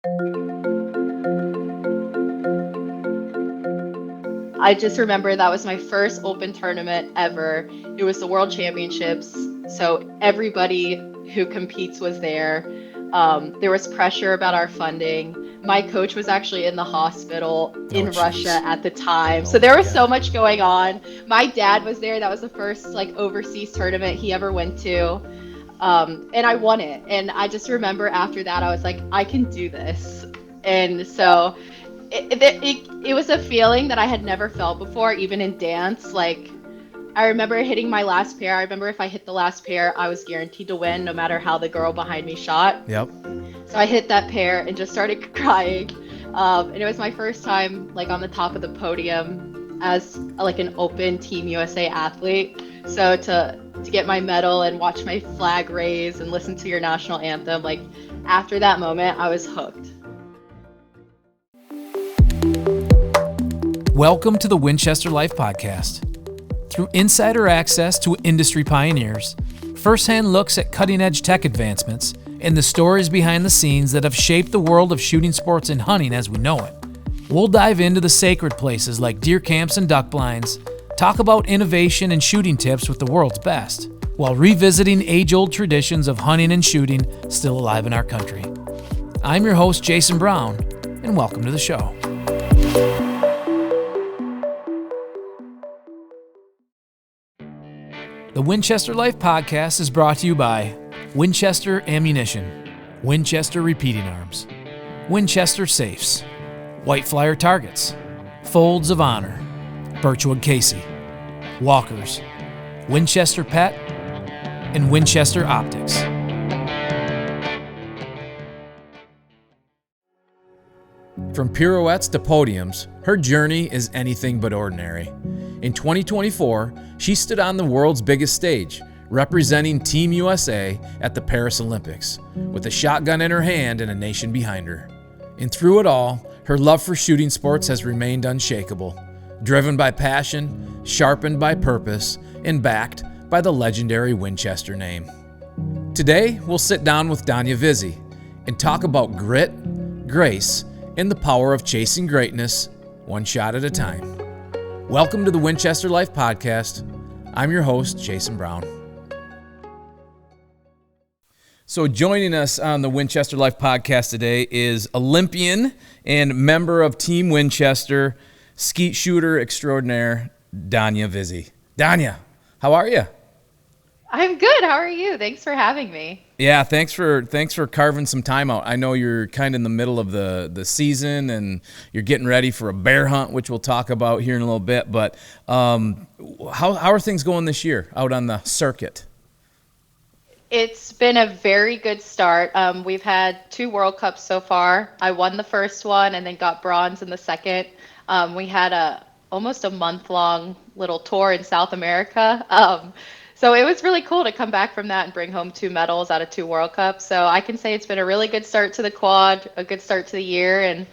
I just remember that was my first open tournament ever. It was the World Championships, so everybody who competes was there. There was pressure about our funding. My coach was actually in the hospital in Russia at the time, so there was so much going on. My dad was there. That was the first overseas tournament he ever went to, and I won it. And I just remember after that, I was like, I can do this. And so it was a feeling that I had never felt before, even in dance. Like, I remember hitting my last pair. I remember if I hit the last pair, I was guaranteed to win no matter how the girl behind me shot. Yep. So I hit that pair and just started crying. And it was my first time on the top of the podium as an open Team USA athlete. So to get my medal and watch my flag raise and listen to your national anthem, after that moment, I was hooked. Welcome to the Winchester Life Podcast. Through insider access to industry pioneers, firsthand looks at cutting-edge tech advancements, and the stories behind the scenes that have shaped the world of shooting sports and hunting as we know it, we'll dive into the sacred places like deer camps and duck blinds, talk about innovation and shooting tips with the world's best, while revisiting age-old traditions of hunting and shooting still alive in our country. I'm your host, Jason Brown, and welcome to the show. The Winchester Life Podcast is brought to you by Winchester Ammunition, Winchester Repeating Arms, Winchester Safes, White Flyer Targets, Folds of Honor, Birchwood Casey, Walkers, Winchester Pet, and Winchester Optics. From pirouettes to podiums, her journey is anything but ordinary. In 2024, she stood on the world's biggest stage, representing Team USA at the Paris Olympics, with a shotgun in her hand and a nation behind her. And through it all, her love for shooting sports has remained unshakable, driven by passion, sharpened by purpose, and backed by the legendary Winchester name. Today, we'll sit down with Dania Vizzi and talk about grit, grace, and the power of chasing greatness one shot at a time. Welcome to the Winchester Life Podcast. I'm your host, Jason Brown. So joining us on the Winchester Life Podcast today is Olympian and member of Team Winchester, skeet shooter extraordinaire, Dania Vizzi. Dania, how are you? I'm good. How are you? Thanks for having me. Yeah, thanks for carving some time out. I know you're kind of in the middle of the season and you're getting ready for a bear hunt, which we'll talk about here in a little bit. But how are things going this year out on the circuit? It's been a very good start. We've had 2 World Cups so far. I won the first one and then got bronze in the second. We had almost a month-long little tour in South America. So it was really cool to come back from that and bring home 2 medals out of 2 World Cups. So I can say it's been a really good start to the quad, a good start to the year, and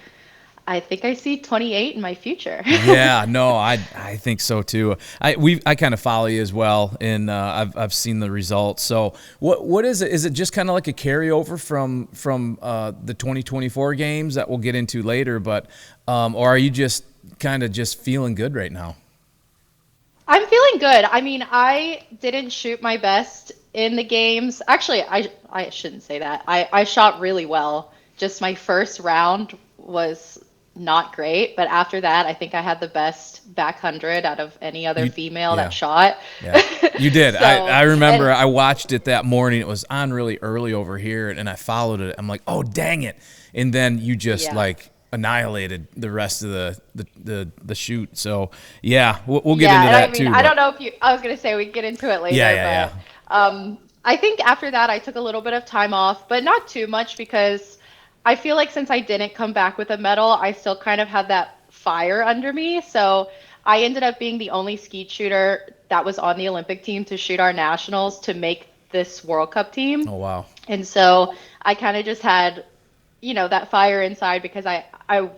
I think I see 28 in my future. Yeah, no, I think so too. I kind of follow you as well, and I've seen the results. So what is it? Is it just kind of like a carryover from the 2024 games that we'll get into later? But or are you just kind of just feeling good right now? I'm feeling good. I mean, I didn't shoot my best in the games. Actually, I shouldn't say that. I shot really well. Just my first round was not great, but after that, I think I had the best back 100 out of any other female that shot. Yeah, you did. So, I remember I watched it that morning. It was on really early over here, and I followed it. I'm like, oh, dang it. And then you just annihilated the rest of the shoot. So yeah, we'll get into that too. I don't know if I was going to say we can get into it later, but I think after that I took a little bit of time off, but not too much, because I feel like since I didn't come back with a medal, I still kind of had that fire under me. So I ended up being the only skeet shooter that was on the Olympic team to shoot our nationals to make this World Cup team. Oh, wow. And so I kind of just had, that fire inside, because I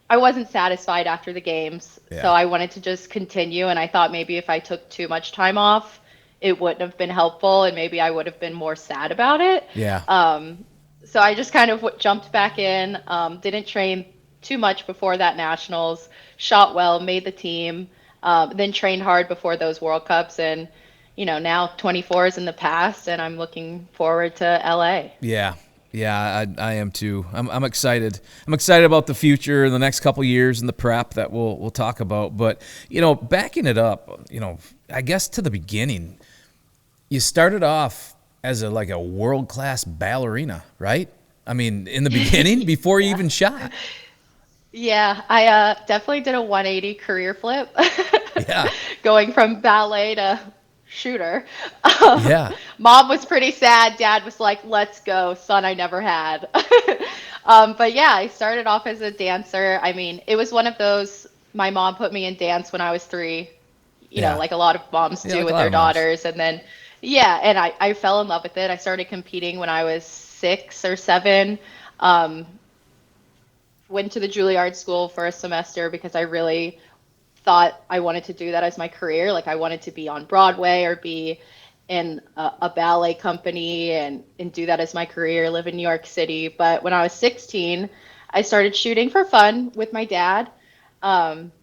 wasn't satisfied after the games. Yeah. So I wanted to just continue. And I thought maybe if I took too much time off, it wouldn't have been helpful, and maybe I would have been more sad about it. Yeah. So I just kind of jumped back in, didn't train too much before that nationals, shot well, made the team, then trained hard before those World Cups. And, now 24 is in the past and I'm looking forward to LA. Yeah. Yeah, I am too. I'm excited. I'm excited about the future in the next couple years and the prep that we'll talk about. But, backing it up, I guess to the beginning, you started off as a world-class ballerina, right? I mean, in the beginning, before you Yeah. even shot. Yeah, I definitely did a 180 career flip, Yeah. going from ballet to shooter. Um, Yeah. Mom was pretty sad. Dad was like, "Let's go, son I never had." But yeah, I started off as a dancer. I mean, it was one of those, my mom put me in dance when I was 3, Yeah. like a lot of moms Yeah, do like a with lot their of moms. daughters. And then, yeah, and I fell in love with it. I started competing when I was 6 or 7. Um, Went to the Juilliard school for a semester because I really thought I wanted to do that as my career. Like I wanted to be on Broadway or be in a ballet company and do that as my career, live in New York City. But when I was 16, I started shooting for fun with my dad. Um,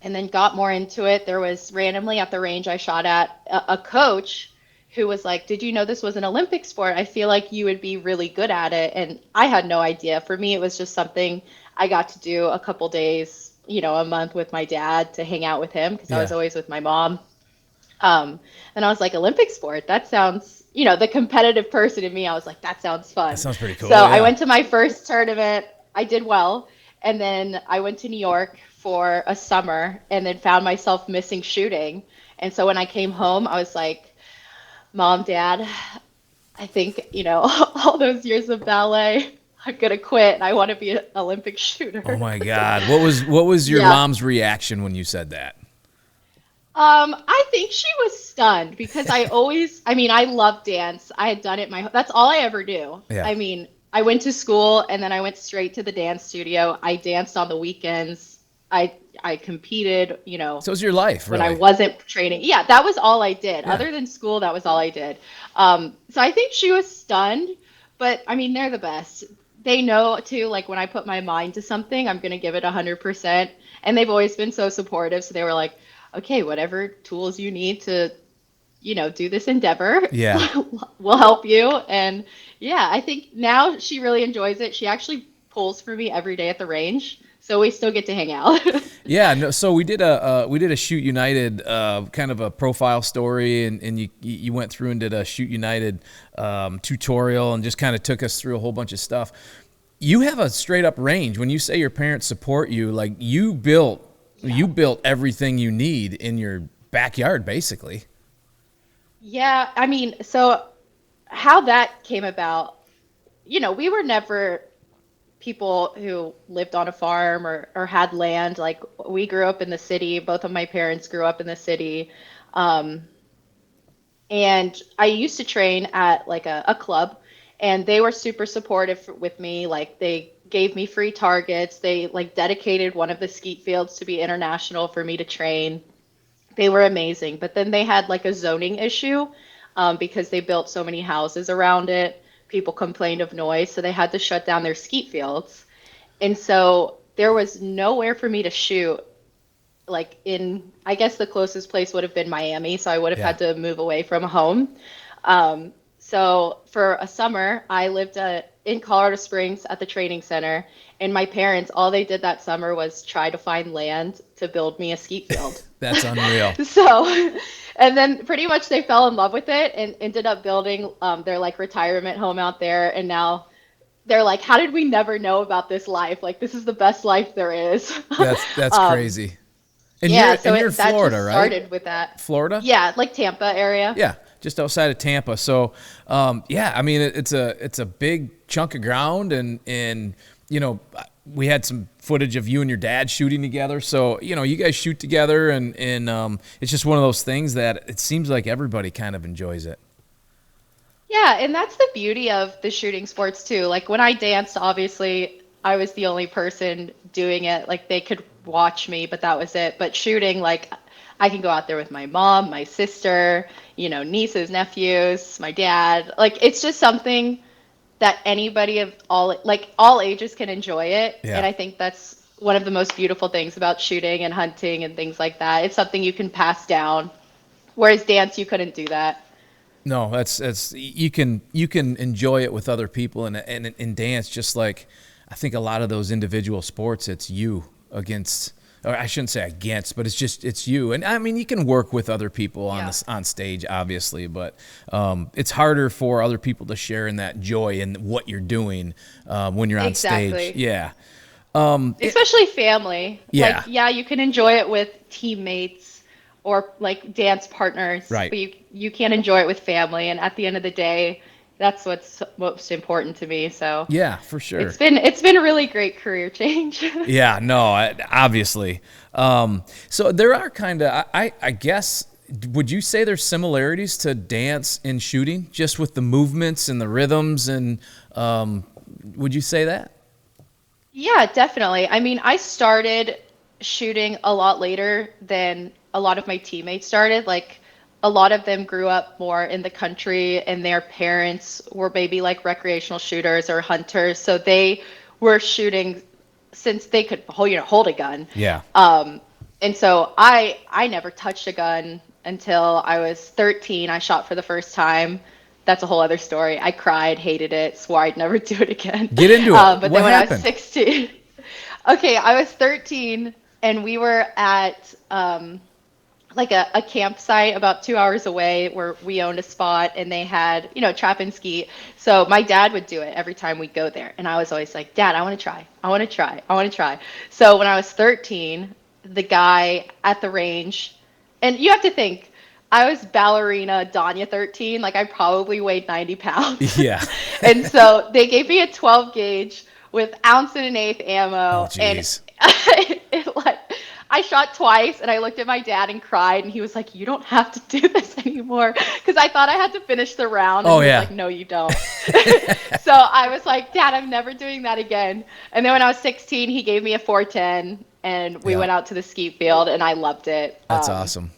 and then got more into it. There was randomly at the range I shot at a coach who was like, "Did you know this was an Olympic sport? I feel like you would be really good at it." And I had no idea. For me, it was just something I got to do a couple days, a month with my dad to hang out with him because I was Yeah. always with my mom. Um, and I was like, Olympic sport, that sounds, the competitive person in me, I was like, that sounds That fun. sounds pretty So cool. I Yeah. went to my first tournament. I did well. And then I went to New York for a summer and then found myself missing shooting. And so when I came home, I was like, Mom, Dad, I think, all those years of ballet, I'm gonna quit and I want to be an Olympic Oh shooter. my God. What was your Yeah. mom's reaction when you said that? I think she was stunned because I mean, I love dance. I had done it that's all I ever do. Yeah. I mean, I went to school and then I went straight to the dance studio. I danced on the weekends. I competed, So it's your life, when I really. wasn't training. Yeah, that was all I did. Yeah. Other than school, that was all I did. So I think she was stunned, but I mean, they're the best. They know too, like when I put my mind to something, I'm gonna give it 100%. And they've always been so supportive. So they were like, okay, whatever tools you need to, do this endeavor, Yeah. we'll help you. And yeah, I think now she really enjoys it. She actually pulls for me every day at the range. So we still get to hang out. Yeah, no. So we did a Shoot United kind of a profile story, and you went through and did a Shoot United tutorial and just kind of took us through a whole bunch of stuff. You have a straight up range. When you say your parents support you, like you built everything you need in your backyard, basically. Yeah, I mean, so how that came about, we were never people who lived on a farm or had land. Like we grew up in the city. Both of my parents grew up in the city. Um, and I used to train at like a club, and they were super supportive with me. Like they gave me free targets. They like dedicated one of the skeet fields to be international for me to train. They were amazing. But then they had like a zoning issue, because they built so many houses around it. People complained of noise, so they had to shut down their skeet fields. And so there was nowhere for me to shoot. Like I guess the closest place would have been Miami, so I would have Yeah. had to move away from home. So for a summer, I lived in Colorado Springs at the training center, and my parents, all they did that summer was try to find land to build me a skeet field. That's unreal. So, and then pretty much they fell in love with it and ended up building their like retirement home out there. And now they're like, how did we never know about this life? Like, this is the best life there is. That's um, crazy. And yeah, you're so and you're in that Florida, just right? started with that. Florida? Yeah, like Tampa area. Yeah, just outside of Tampa. So, yeah, I mean, it's a big chunk of ground, and we had some footage of you and your dad shooting together. So, you guys shoot together, and it's just one of those things that it seems like everybody kind of enjoys it. Yeah, and that's the beauty of the shooting sports too. Like when I danced, obviously I was the only person doing it. Like they could watch me, but that was it. But shooting, like I can go out there with my mom, my sister, nieces, nephews, my dad. Like it's just something that anybody of all ages can enjoy it. Yeah. And I think that's one of the most beautiful things about shooting and hunting and things like that. It's something you can pass down, whereas dance, you couldn't do that. No, that's you can enjoy it with other people, and in dance, just like I think a lot of those individual sports, it's you against, or I shouldn't say against, but it's you. And I mean, you can work with other people on Yeah. this on stage, obviously, but it's harder for other people to share in that joy in what you're doing when you're on stage. Exactly. Yeah, Especially family. Like, yeah, yeah, you can enjoy it with teammates or like dance partners, right. but you can't enjoy it with family. And at the end of the day, that's what's most important to me. So Yeah, for sure. it's been a really great career change. Yeah, no, obviously. So there are kind of, I guess, would you say there's similarities to dance and shooting, just with the movements and the rhythms, and would you say that? Yeah, definitely. I mean, I started shooting a lot later than a lot of my teammates started. Like, a lot of them grew up more in the country, and their parents were maybe like recreational shooters or hunters. So they were shooting since they could hold a gun. Yeah. And so I never touched a gun until I was 13. I shot for the first time. That's a whole other story. I cried, hated it, swore I'd never do it again. Get into it. But What then when I was happened? 16, okay, I was 13 and we were at like a campsite about 2 hours away where we owned a spot and they had, trap and ski. So my dad would do it every time we'd go there. And I was always like, Dad, I want to try. I want to try. I want to try. So when I was 13, the guy at the range, and you have to think, I was ballerina Dania 13, like I probably weighed 90 pounds. Yeah. And so they gave me a 12 gauge with ounce and an eighth Oh, ammo. And geez. like I shot twice and I looked at my dad and cried and he was like, you don't have to do this anymore. Because I thought I had to finish the round. And Oh, he was yeah. like, no, you don't. So I was like, Dad, I'm never doing that again. And then when I was 16, he gave me a 410 and we Yeah. went out to the ski field and I loved it. That's awesome.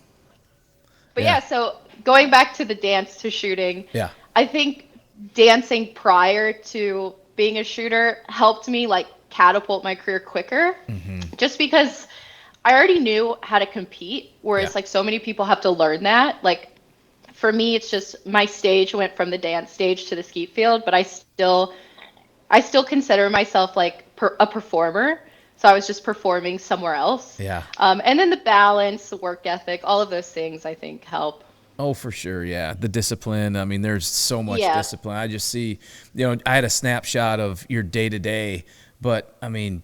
But Yeah. yeah, so going back to the dance to shooting, Yeah. I think dancing prior to being a shooter helped me like catapult my career quicker just because I already knew how to compete, whereas Yeah. like so many people have to learn that. Like for me, it's just my stage went from the dance stage to the skeet field, but I still consider myself like a performer. So I was just performing somewhere else. Yeah. And then the balance, the work ethic, all of those things I think help. Oh, for sure. Yeah. The discipline. I mean, there's so much Yeah. discipline. I just see, I had a snapshot of your day to day, but I mean,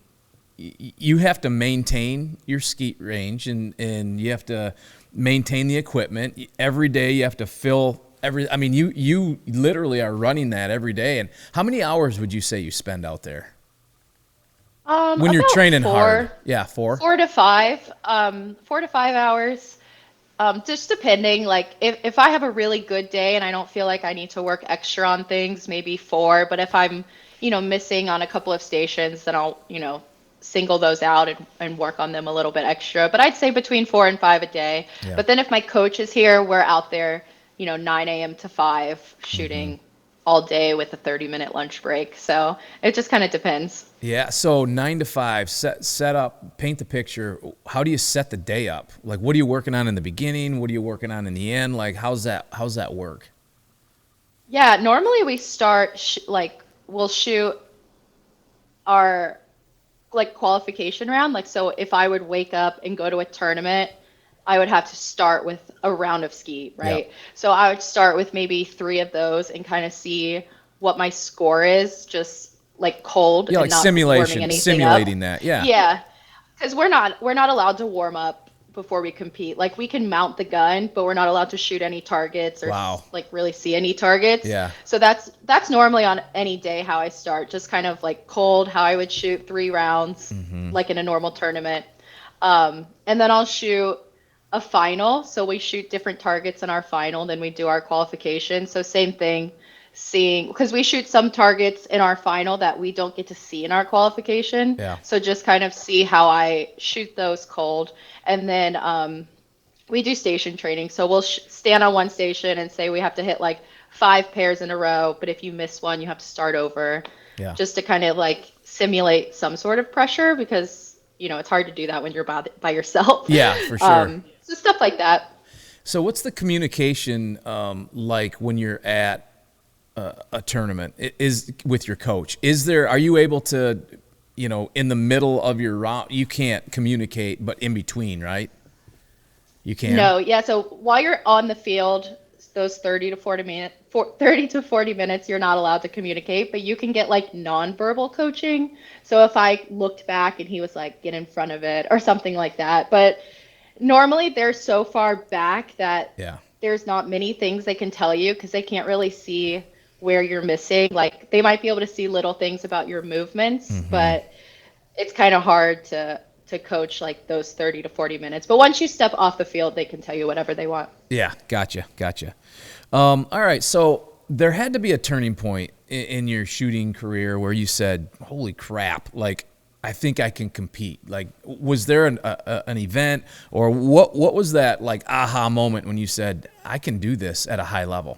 you have to maintain your skeet range and you have to maintain the equipment every day. You have to fill I mean, you literally are running that every day. And how many hours would you say you spend out there when you're About training four, hard? Yeah. 4. 4 to 5, 4 to 5 hours. Just depending, like if I have a really good day and I don't feel like I need to work extra on things, maybe 4. But if I'm, missing on a couple of stations, then I'll, single those out and work on them a little bit extra. But I'd say between 4 and 5 a day. Yeah. But then if my coach is here, we're out there, 9 a.m. to 5 shooting all day with a 30-minute lunch break. So it just kind of depends. Yeah. So 9 to 5, set up, paint the picture. How do you set the day up? Like, what are you working on in the beginning? What are you working on in the end? Like, how's that work? Yeah, normally we start we'll shoot our like qualification round. Like so if I would wake up and go to a tournament, I would have to start with a round of ski, right? Yep. So I would start with maybe 3 of those and kind of see what my score is, just like cold Yeah, and like not warming anything simulating up. that. Yeah. Yeah, because we're not allowed to warm up before we compete. Like we can mount the gun, but we're not allowed to shoot any targets or Wow. like really see any targets. Yeah. So that's normally on any day how I start, just kind of like cold, how I would shoot 3 rounds, like in a normal tournament. And then I'll shoot a final. So we shoot different targets in our final, then we do our qualification. So same thing, because we shoot some targets in our final that we don't get to see in our qualification. Yeah. So just kind of see how I shoot those cold. And then we do station training. So we'll stand on one station and say we have to hit like 5 pairs in a row, but if you miss one, you have to start over, Yeah. just to kind of like simulate some sort of pressure because, it's hard to do that when you're by yourself. Yeah, for sure. So stuff like that. So what's the communication like when you're at a tournament is with your coach? Are you able to, in the middle of your round, you can't communicate, but in between, right? You can? No, yeah. So while you're on the field, those 30 to 40 minutes, you're not allowed to communicate, but you can get like nonverbal coaching. So if I looked back and he was like, get in front of it or something like that. But normally they're so far back that Yeah. there's not many things they can tell you because they can't really see where you're missing. Like they might be able to see little things about your movements, but it's kind of hard to coach like those 30 to 40 minutes. But once you step off the field, they can tell you whatever they want. Yeah. Gotcha. All right. So there had to be a turning point in your shooting career where you said, holy crap, like, I think I can compete. Like, was there an event or what was that like aha moment when you said, I can do this at a high level?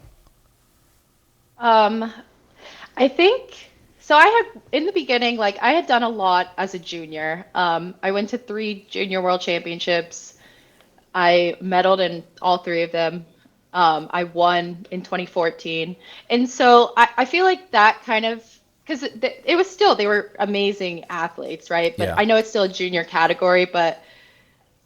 I think so. I had in the beginning, like I had done a lot as a junior. I went to 3 junior world championships. I medaled in all 3 of them. I won in 2014. And so I feel like that kind of, because it was still, they were amazing athletes, right? But Yeah. I know it's still a junior category, but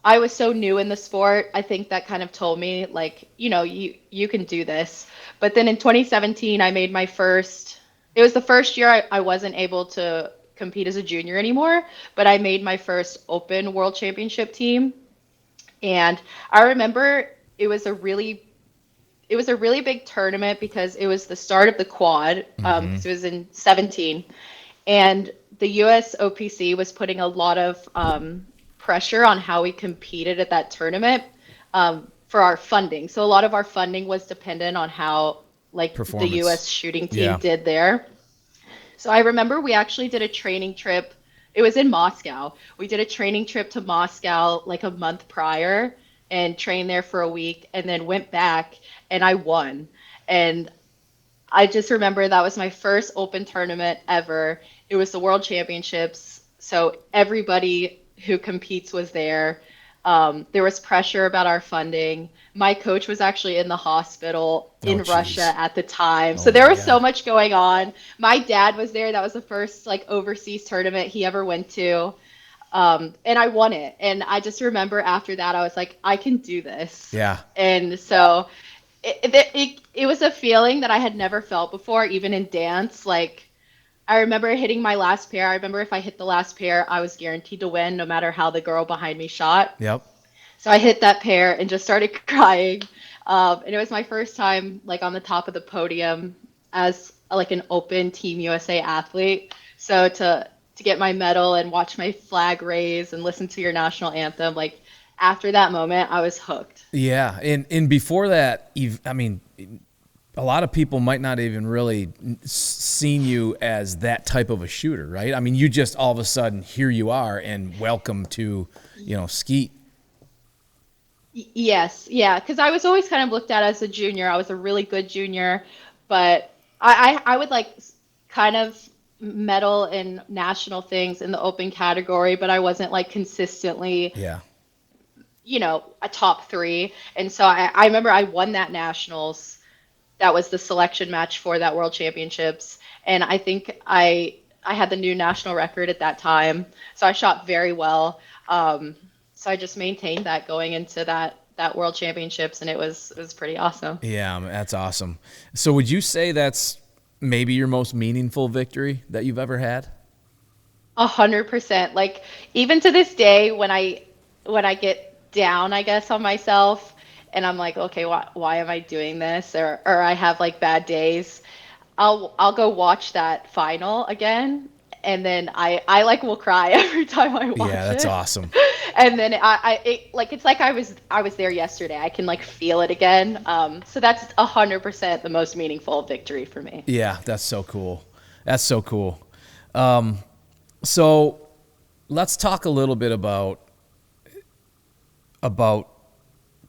I was so new in the sport. I think that kind of told me, like, you can do this. But then in 2017, I made my first, it was the first year I wasn't able to compete as a junior anymore, but I made my first open world championship team. And I remember it was a really big tournament because it was the start of the quad, because it was in 17, and the US OPC was putting a lot of pressure on how we competed at that tournament, for our funding. So a lot of our funding was dependent on how like the Performance. US shooting team Yeah. did there. So I remember we actually did a training trip. It was in Moscow. We did a training trip to Moscow like a month prior and trained there for a week and then went back and I won. And I just remember that was my first open tournament ever. It was the World Championships. So everybody who competes was there. There was pressure about our funding. My coach was actually in the hospital in Oh, Russia geez. at the time. Oh So there my was so God. much going on. My dad was there. That was the first like overseas tournament he ever went to. And I won it. And I just remember after that, I was like, I can do this. Yeah. And so it was a feeling that I had never felt before, even in dance. Like, I remember hitting my last pair. I remember if I hit the last pair, I was guaranteed to win no matter how the girl behind me shot. Yep. So I hit that pair and just started crying. And it was my first time like on the top of the podium as like an open Team USA athlete. So to get my medal and watch my flag raise and listen to your national anthem, like after that moment, I was hooked. Yeah. And before that, I mean, a lot of people might not even really seen you as that type of a shooter, right? I mean, you just all of a sudden here you are and welcome to, skeet. Yes, yeah, because I was always kind of looked at as a junior. I was a really good junior, but I would like kind of medal in national things in the open category, but I wasn't like consistently, Yeah. a top 3. And so I remember I won that nationals. That was the selection match for that World Championships, and I think I had the new national record at that time. So I shot very well. So I just maintained that going into that World Championships, and it was pretty awesome. Yeah, that's awesome. So would you say that's maybe your most meaningful victory that you've ever had? 100%. Like even to this day, when I get down, I guess on myself, and I'm like, okay, why am I doing this? Or I have like bad days. I'll go watch that final again, and then I like will cry every time I Yeah, watch that's it. awesome. And then it's like I was there yesterday. I can like feel it again. So that's 100% the most meaningful victory for me. Yeah, that's so cool. That's so cool. So let's talk a little bit about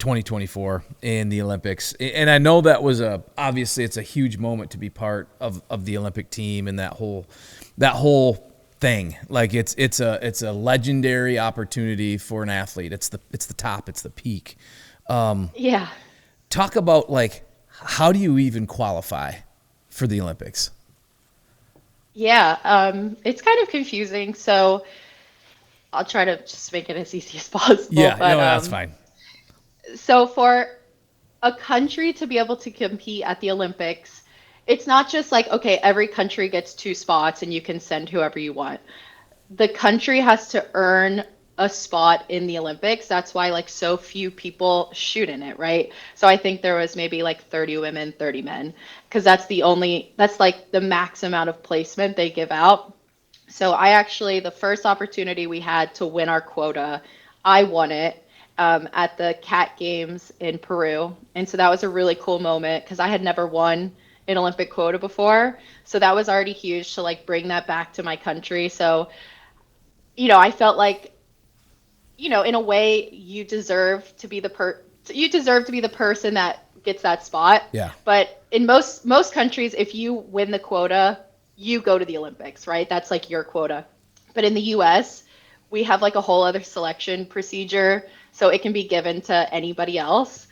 2024 in the Olympics. And I know that was obviously it's a huge moment to be part of the Olympic team and that whole thing. Like it's a legendary opportunity for an athlete. It's the top, it's the peak. Yeah. Talk about like, how do you even qualify for the Olympics? Yeah, it's kind of confusing. So I'll try to just make it as easy as possible. Yeah, But no, that's fine. so for a country to be able to compete at the Olympics, it's not just like, okay, every country gets 2 spots and you can send whoever you want. The country has to earn a spot in the Olympics. That's why like so few people shoot in it, right? So I think there was maybe like 30 women, 30 men, because that's like the max amount of placement they give out. So the first opportunity we had to win our quota, I won it at the CAT Games in Peru. And so that was a really cool moment because I had never won an Olympic quota before. So that was already huge to like bring that back to my country. So, I felt like, in a way you deserve to be the person that gets that spot. Yeah. But in most countries, if you win the quota, you go to the Olympics, right? That's like your quota. But in the US, we have like a whole other selection procedure, so it can be given to anybody else.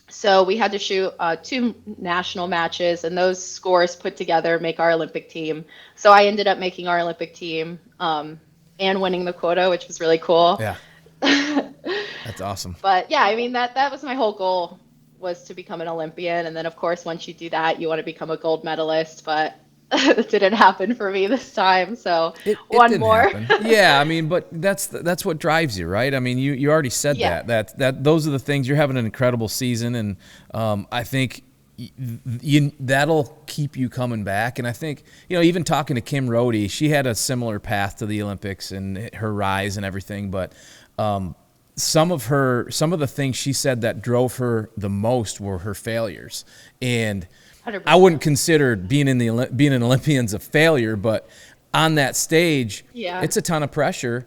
So we had to shoot 2 national matches, and those scores put together make our Olympic team. So I ended up making our Olympic team and winning the quota, which was really cool. Yeah. That's awesome. But yeah, I mean that was my whole goal, was to become an Olympian, and then of course once you do that, you want to become a gold medalist. But it didn't happen for me this time, so It one didn't more. happen. Yeah, I mean, but that's what drives you, right? I mean, you already said Yeah. that those are the things. You're having an incredible season, and I think that'll keep you coming back. And I think, even talking to Kim Rohde, she had a similar path to the Olympics and her rise and everything, but some of the things she said that drove her the most were her failures. And 100%. I wouldn't consider being an Olympian's a failure, but on that stage, Yeah. it's a ton of pressure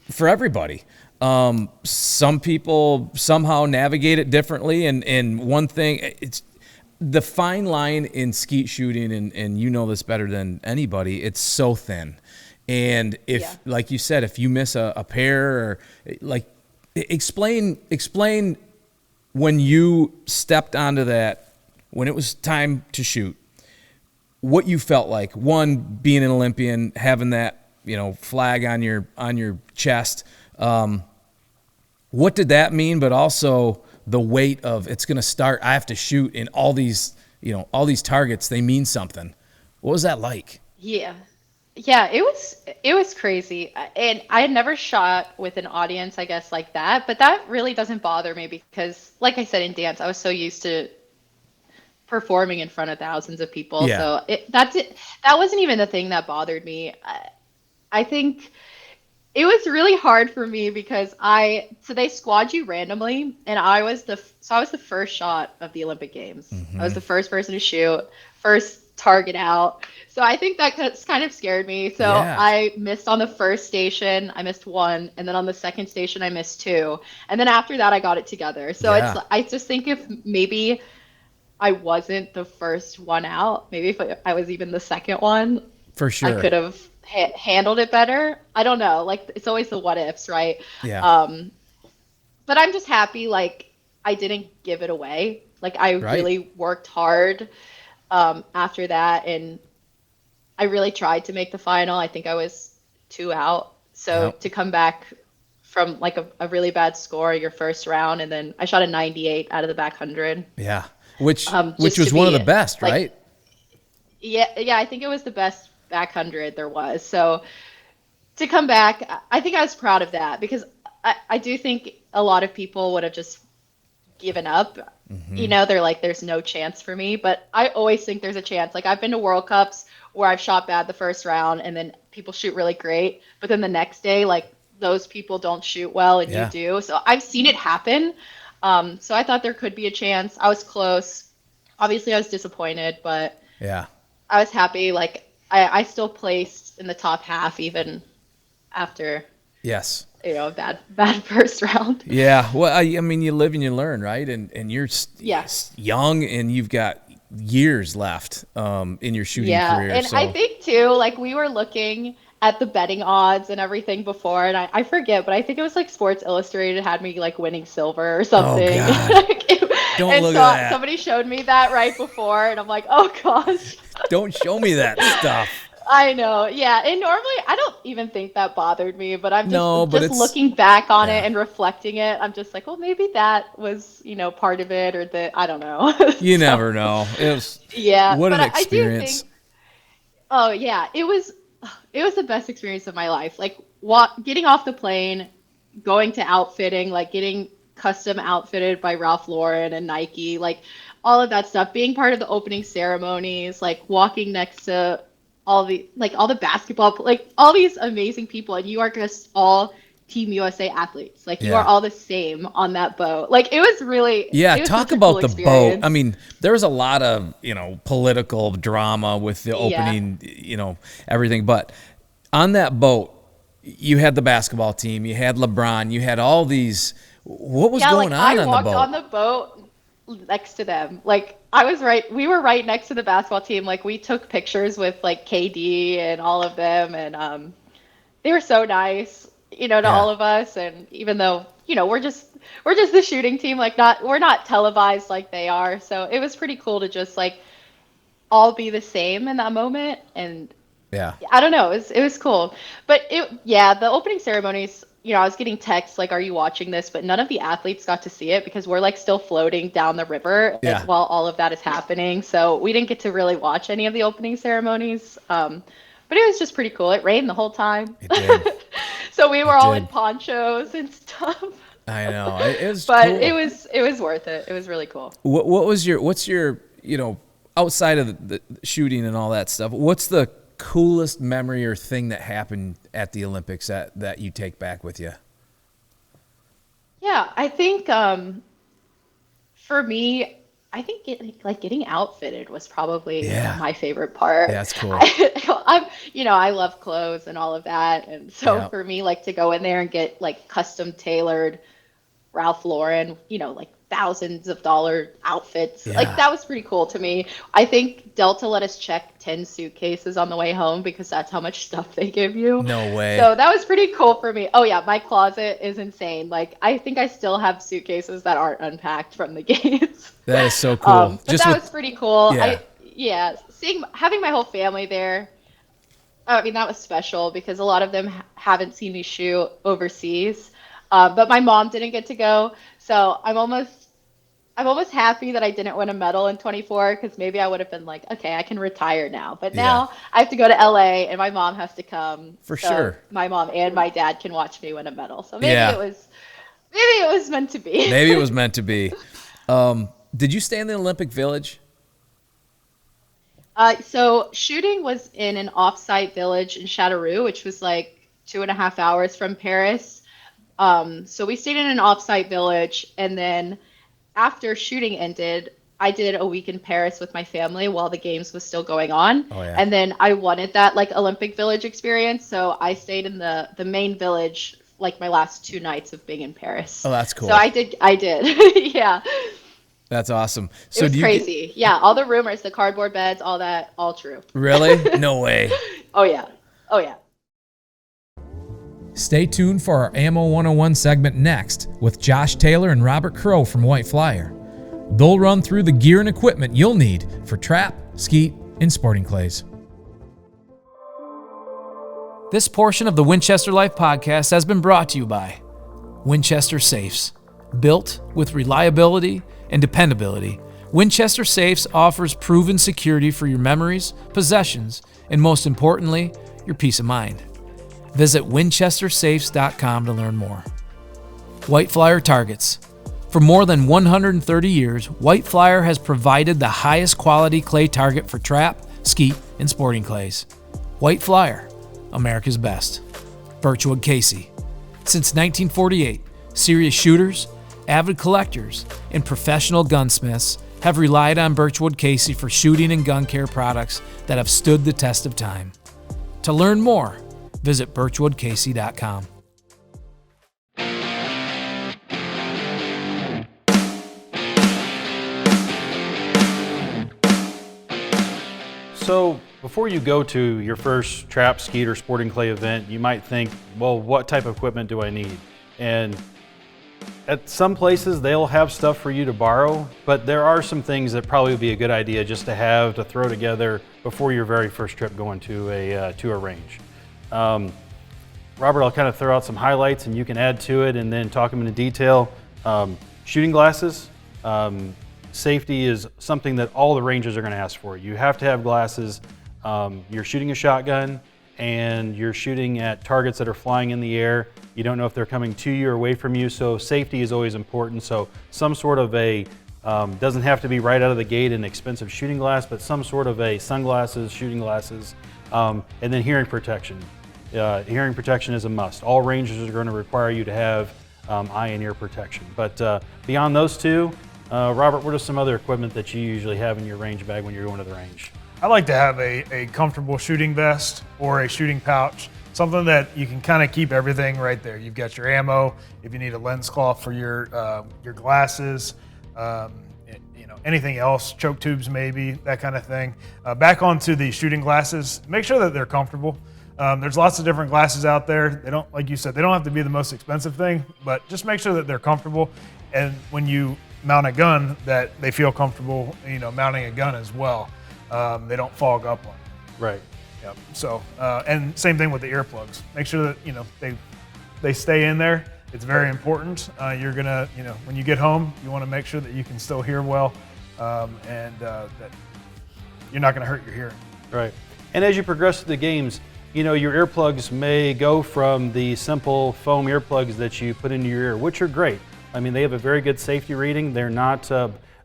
for everybody. Some people somehow navigate it differently, and one thing, it's the fine line in skeet shooting, and you know this better than anybody. It's so thin, and if, like you said, if you miss a pair, or like, explain when you stepped onto that. When it was time to shoot, what you felt like, one, being an Olympian, having that, flag on your chest. What did that mean? But also the weight of, it's going to start, I have to shoot in all these targets. They mean something. What was that like? Yeah. Yeah, it was crazy. And I had never shot with an audience, I guess, like that, but that really doesn't bother me because, like I said, in dance, I was so used to performing in front of thousands of people. Yeah. So that wasn't even the thing that bothered me. I think it was really hard for me because so they squad you randomly, and I was the first shot of the Olympic Games. Mm-hmm. I was the first person to shoot, first target out. So I think that kind of scared me. So Yeah. I missed on the first station, I missed 1, and then on the second station I missed 2, and then after that I got it together. So Yeah. I just think if maybe I wasn't the first one out, maybe if I was even the second one, For sure. I could have handled it better. I don't know. Like, it's always the what ifs, right? Yeah. But I'm just happy, like, I didn't give it away. Like, I Right. really worked hard after that, and I really tried to make the final. I think I was 2 out. So Yep. to come back from like a really bad score your first round, and then I shot a 98 out of the back 100. Yeah. Which Just was to one of be, the best, like, right? Yeah, I think it was the best back 100 there was. So to come back, I think I was proud of that because I do think a lot of people would have just given up. Mm-hmm. They're like, there's no chance for me. But I always think there's a chance. Like, I've been to World Cups where I've shot bad the first round and then people shoot really great. But then the next day, like, those people don't shoot well and Yeah. you do. So I've seen it happen. So I thought there could be a chance. I was close. Obviously, I was disappointed, but Yeah. I was happy. Like, I still placed in the top half even after Yes. bad first round. Yeah. Well, I mean, you live and you learn, right? And you're young and you've got years left in your shooting career. And So. I think too, like we were looking at the betting odds and everything before, and I forget, but I think it was like Sports Illustrated had me like winning silver or something. Oh, God. Don't and look so at that. somebody showed me that right before, and I'm like, oh gosh. Don't show me that stuff. I know. Yeah. And normally I don't even think that bothered me, but I'm just it's, looking back on it and reflecting it. I'm just like, well, maybe that was, part of it, or I don't know. You never know. It was, what an experience. I do think, oh yeah, it was the best experience of my life. Like getting off the plane, going to outfitting, like getting custom outfitted by Ralph Lauren and Nike, like all of that stuff, being part of the opening ceremonies, like walking next to all the basketball, like all these amazing people, and you are just all Team USA athletes. Like you are all the same on that boat. Like it was really, talk about the boat. I mean, there was a lot of, political drama with the opening, everything, but on that boat, you had the basketball team, you had LeBron, you had all these, what was going on the boat? I walked on the boat next to them. Like we were right next to the basketball team. Like we took pictures with like KD and all of them, and they were so nice, to all of us. And even though, we're just the shooting team, like we're not televised like they are. So it was pretty cool to just like all be the same in that moment. And I don't know, it was cool. But the opening ceremonies, I was getting texts like, are you watching this? But none of the athletes got to see it because we're like still floating down the river while all of that is happening. So we didn't get to really watch any of the opening ceremonies. But it was just pretty cool. It rained the whole time. It did. So we were all in ponchos and stuff. I know. It was but cool. it was worth it. It was really cool. What's your, outside of the shooting and all that stuff, what's the coolest memory or thing that happened at the Olympics that you take back with you? Yeah, I think for me, I think getting outfitted was probably my favorite part. Yeah, that's cool. I love clothes and all of that, and so for me, like to go in there and get like custom tailored Ralph Lauren, like thousands of dollar outfits. Yeah. Like that was pretty cool to me. I think Delta let us check 10 suitcases on the way home because that's how much stuff they give you. No way. So that was pretty cool for me. Oh yeah, my closet is insane. Like I think I still have suitcases that aren't unpacked from the games. That is so cool. But was pretty cool. Having my whole family there, I mean, that was special because a lot of them haven't seen me shoot overseas. But my mom didn't get to go. So I'm almost happy that I didn't win a medal in 24 because maybe I would have been like, okay, I can retire now. But now I have to go to LA and my mom has to come. For sure. My mom and my dad can watch me win a medal. So maybe it was meant to be. Maybe it was meant to be. Did you stay in the Olympic Village? So shooting was in an off-site village in Châteauroux, which was like 2.5 hours from Paris. So we stayed in an off-site village, and then after shooting ended, I did a week in Paris with my family while the games was still going on. Oh, yeah. And then I wanted that like Olympic Village experience, so I stayed in the main village like my last 2 nights of being in Paris. Oh, that's cool. So I did. Yeah. That's awesome. So it was crazy. Yeah, all the rumors, the cardboard beds, all that, all true. Really? No way. Oh yeah. Stay tuned for our Ammo 101 segment next with Josh Taylor and Robert Crow from White Flyer. They'll run through the gear and equipment you'll need for trap, skeet, and sporting clays. This portion of the Winchester Life Podcast has been brought to you by Winchester Safes. Built with reliability and dependability, Winchester Safes offers proven security for your memories, possessions, and most importantly, your peace of mind. Visit winchestersafes.com to learn more. White Flyer Targets. For more than 130 years, White Flyer has provided the highest quality clay target for trap, skeet, and sporting clays. White Flyer, America's best. Birchwood Casey. Since 1948, serious shooters, avid collectors, and professional gunsmiths have relied on Birchwood Casey for shooting and gun care products that have stood the test of time. To learn more, visit birchwoodcasey.com. So before you go to your first trap, skeet, or sporting clay event, you might think, well, what type of equipment do I need? And at some places, they'll have stuff for you to borrow, but there are some things that probably would be a good idea just to have to throw together before your very first trip going to a range. Robert, I'll kind of throw out some highlights and you can add to it and then talk them into detail. Shooting glasses. Safety is something that all the ranges are going to ask for. You have to have glasses. You're shooting a shotgun and you're shooting at targets that are flying in the air. You don't know if they're coming to you or away from you, so safety is always important. So some sort of a, doesn't have to be right out of the gate an expensive shooting glass, but some sort of a sunglasses, shooting glasses, and then hearing protection. Hearing protection is a must. All ranges are going to require you to have eye and ear protection. But beyond those two, Robert, what are some other equipment that you usually have in your range bag when you're going to the range? I like to have a comfortable shooting vest or a shooting pouch, something that you can kind of keep everything right there. You've got your ammo, if you need a lens cloth for your glasses, anything else, choke tubes maybe, that kind of thing. Back onto the shooting glasses, make sure that they're comfortable. There's lots of different glasses out there. They don't, like you said, they don't have to be the most expensive thing, but just make sure that they're comfortable. And when you mount a gun, that they feel comfortable, mounting a gun as well. They don't fog up on you. Right. Yep. So, and same thing with the earplugs. Make sure that, they stay in there. It's very important. You're gonna, when you get home, you wanna make sure that you can still hear well, and that you're not gonna hurt your hearing. Right. And as you progress through the games, your earplugs may go from the simple foam earplugs that you put into your ear, which are great. I mean, they have a very good safety rating. They're not,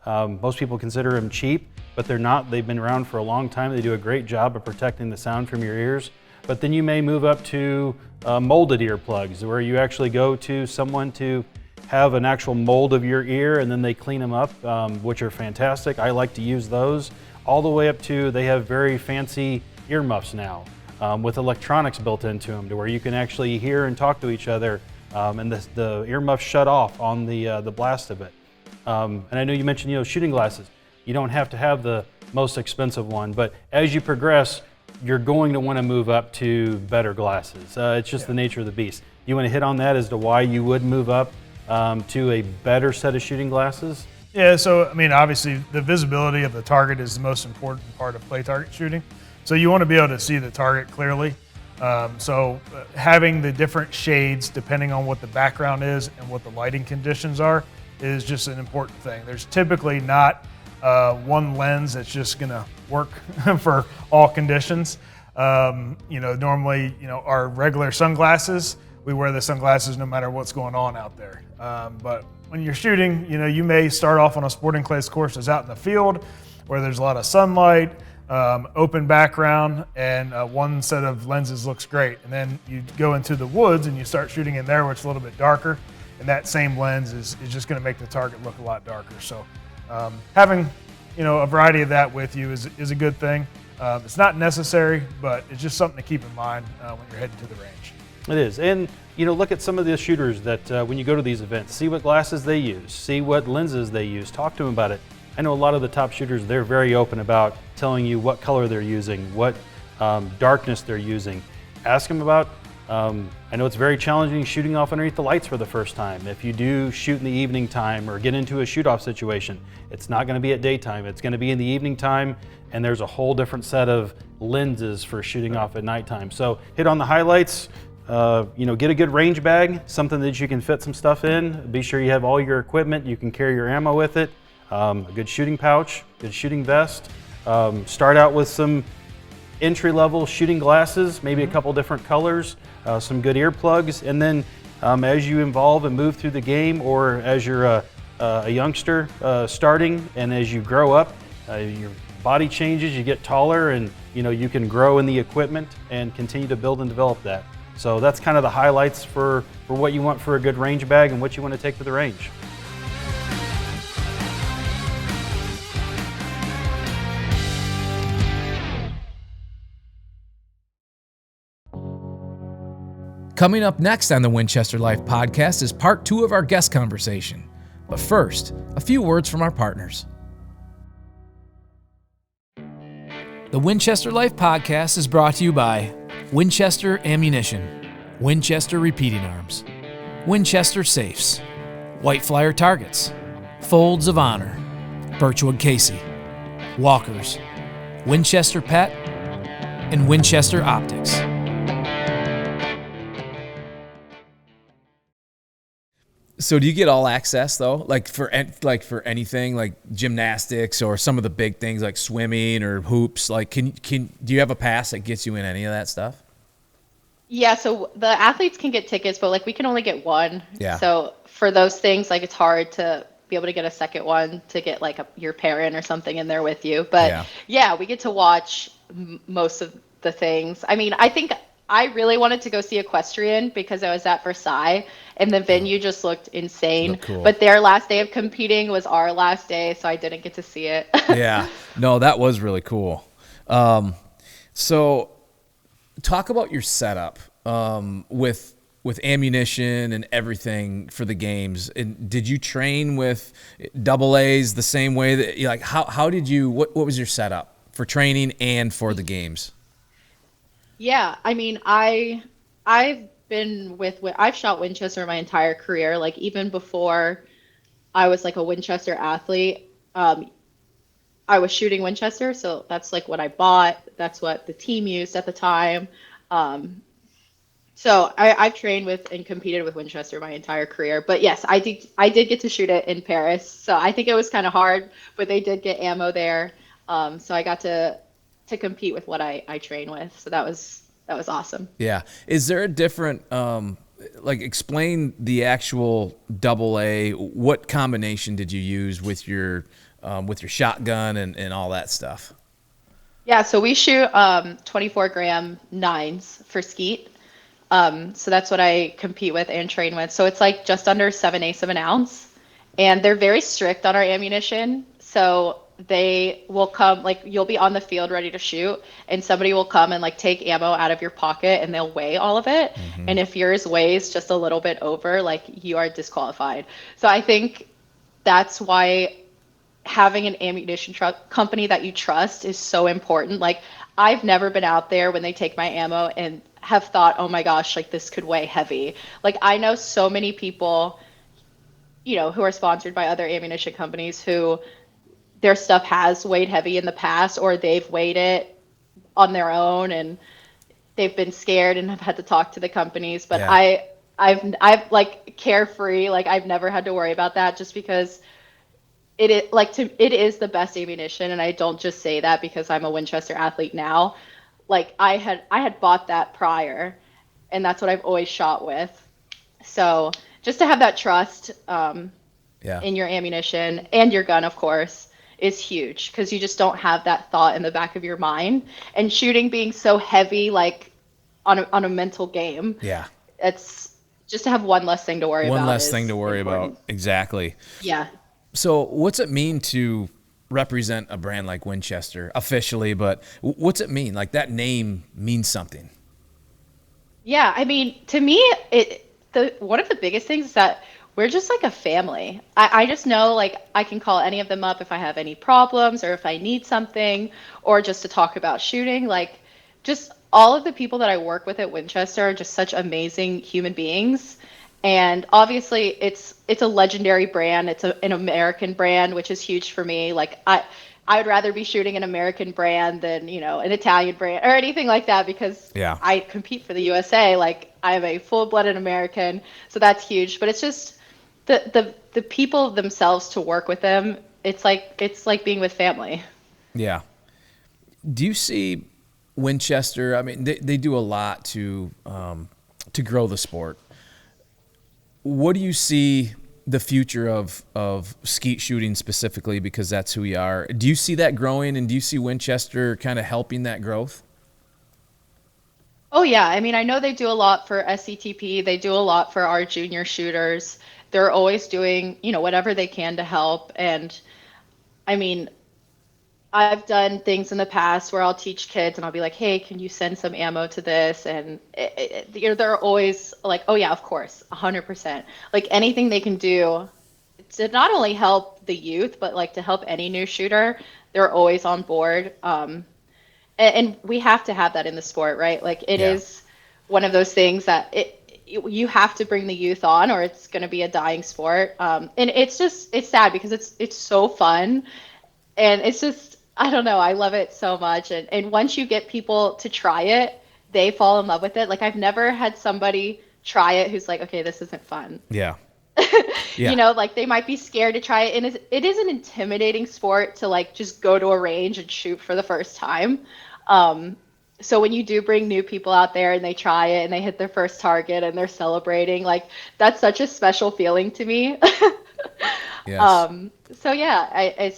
most people consider them cheap, but they're not. They've been around for a long time. They do a great job of protecting the sound from your ears. But then you may move up to molded earplugs, where you actually go to someone to have an actual mold of your ear and then they clean them up, which are fantastic. I like to use those. All the way up to, they have very fancy earmuffs now with electronics built into them to where you can actually hear and talk to each other, and the earmuffs shut off on the blast of it. And I know you mentioned shooting glasses. You don't have to have the most expensive one, but as you progress, you're going to want to move up to better glasses. It's just the nature of the beast. You want to hit on that as to why you would move up to a better set of shooting glasses? Yeah, so I mean, obviously the visibility of the target is the most important part of play target shooting. So you want to be able to see the target clearly. So having the different shades depending on what the background is and what the lighting conditions are is just an important thing. There's typically not one lens that's just gonna work for all conditions. Normally, our regular sunglasses, we wear the sunglasses no matter what's going on out there. But when you're shooting, you may start off on a sporting clays course that's out in the field where there's a lot of sunlight, open background, and one set of lenses looks great. And then you go into the woods and you start shooting in there, which is a little bit darker, and that same lens is just gonna make the target look a lot darker. So having a variety of that with you is a good thing. It's not necessary, but it's just something to keep in mind when you're heading to the range. It is. And look at some of the shooters that when you go to these events, see what glasses they use, see what lenses they use, talk to them about it. I know a lot of the top shooters, they're very open about telling you what color they're using, what darkness they're using. Ask them about, I know it's very challenging shooting off underneath the lights for the first time. If you do shoot in the evening time or get into a shoot-off situation, it's not going to be at daytime. It's going to be in the evening time, and there's a whole different set of lenses for shooting off at nighttime. So hit on the highlights. Get a good range bag, something that you can fit some stuff in. Be sure you have all your equipment. You can carry your ammo with it. A good shooting pouch, good shooting vest. Start out with some entry-level shooting glasses, maybe a couple different colors, some good earplugs, and then as you evolve and move through the game, or as you're a youngster starting, and as you grow up, your body changes, you get taller, and you can grow in the equipment and continue to build and develop that. So that's kind of the highlights for what you want for a good range bag and what you want to take to the range. Coming up next on the Winchester Life Podcast is part 2 of our guest conversation. But first, a few words from our partners. The The Winchester Life Podcast is brought to you by Winchester Ammunition, Winchester Repeating Arms, Winchester Safes, White Flyer Targets, Folds of Honor, Birchwood Casey, Walkers, Winchester Pet, and Winchester Optics. So do you get all access though? Like for anything like gymnastics or some of the big things like swimming or hoops? Like do you have a pass that gets you in any of that stuff? Yeah, so the athletes can get tickets, but like we can only get one. Yeah. So for those things, like it's hard to be able to get a second one to get like your parent or something in there with you. But yeah, we get to watch most of the things. I mean, I think I really wanted to go see equestrian because I was at Versailles and the venue just looked insane. Looked cool. But their last day of competing was our last day, so I didn't get to see it. Yeah. No, that was really cool. So talk about your setup with ammunition and everything for the games. And did you train with double A's the same way that like how did you what was your setup for training and for the games? Yeah, I mean, I've shot Winchester my entire career. Like even before I was like a Winchester athlete, I was shooting Winchester, so that's like what I bought. That's what the team used at the time. So I've trained with and competed with Winchester my entire career. But yes, I did get to shoot it in Paris. So I think it was kind of hard, but they did get ammo there. So I got to compete with what I train with. So that was awesome. Yeah. Is there a different explain the actual double A? What combination did you use with your shotgun and all that stuff? Yeah, so we shoot 24-gram 9s for skeet. So that's what I compete with and train with. So it's like just under 7/8 of an ounce. And they're very strict on our ammunition. So they will come, like you'll be on the field ready to shoot and somebody will come and like take ammo out of your pocket and they'll weigh all of it. Mm-hmm. And if yours weighs just a little bit over, like you are disqualified. So I think that's why having an ammunition company that you trust is so important. Like I've never been out there when they take my ammo and have thought, oh my gosh, like this could weigh heavy. Like I know so many people, who are sponsored by other ammunition companies who their stuff has weighed heavy in the past, or they've weighed it on their own and they've been scared and have had to talk to the companies. But yeah. I've like carefree, like I've never had to worry about that just because it is the best ammunition. And I don't just say that because I'm a Winchester athlete now. Like I had bought that prior and that's what I've always shot with. So just to have that trust in your ammunition and your gun, of course, is huge because you just don't have that thought in the back of your mind. And shooting being so heavy, like on a mental game. Yeah. It's just to have one less thing to worry about. One less thing to worry about. Exactly. Yeah. So what's it mean to represent a brand like Winchester officially, but what's it mean? Like that name means something. Yeah. I mean, to me, one of the biggest things is that we're just like a family. I just know like I can call any of them up if I have any problems or if I need something or just to talk about shooting. Like just all of the people that I work with at Winchester are just such amazing human beings. And obviously it's a legendary brand. It's an American brand, which is huge for me. Like I would rather be shooting an American brand than, an Italian brand or anything like that because I compete for the USA. Like I'm a full-blooded American. So that's huge. But it's just the people themselves to work with them, it's like being with family. Yeah. Do you see Winchester? I mean, they do a lot to grow the sport. What do you see the future of skeet shooting specifically, because that's who we are? Do you see that growing, and do you see Winchester kind of helping that growth? Oh yeah, I mean, I know they do a lot for SCTP. They do a lot for our junior shooters. They're always doing, whatever they can to help. And I mean, I've done things in the past where I'll teach kids and I'll be like, hey, can you send some ammo to this? And they're always like, oh yeah, of course, 100%. Like anything they can do to not only help the youth, but like to help any new shooter, they're always on board. and we have to have that in the sport, right? Like it is one of those things that you have to bring the youth on, or it's going to be a dying sport. And it's sad because it's so fun, and it's just, I don't know, I love it so much. And once you get people to try it, they fall in love with it. Like I've never had somebody try it who's like, okay, this isn't fun. Yeah. You know, like they might be scared to try it. And it is an intimidating sport to like just go to a range and shoot for the first time. So when you do bring new people out there and they try it and they hit their first target and they're celebrating, like that's such a special feeling to me. Yes. So yeah,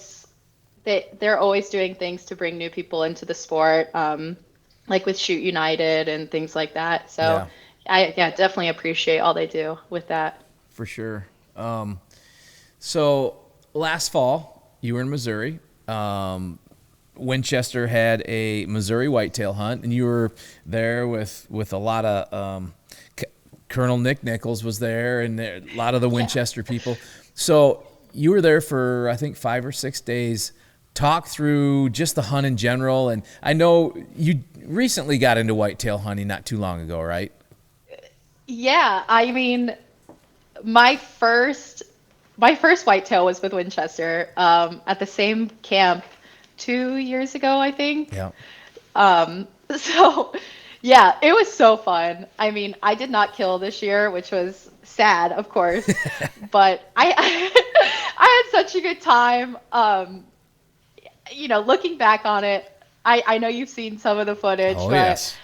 they're always doing things to bring new people into the sport, like with Shoot United and things like that. So I definitely appreciate all they do with that. For sure. So last fall, you were in Missouri. Winchester had a Missouri whitetail hunt, and you were there with a lot of Colonel Nick Nichols was there, and a lot of the Winchester people. So you were there for, I think, 5 or 6 days. Talk through just the hunt in general, and I know you recently got into whitetail hunting not too long ago, right? Yeah, I mean, my first whitetail was with Winchester at the same camp 2 years ago, I think. Yeah. So yeah, it was so fun. I mean, I did not kill this year, which was sad, of course, but I I had such a good time. You know, looking back on it, I know you've seen some of the footage, Oh, but yes.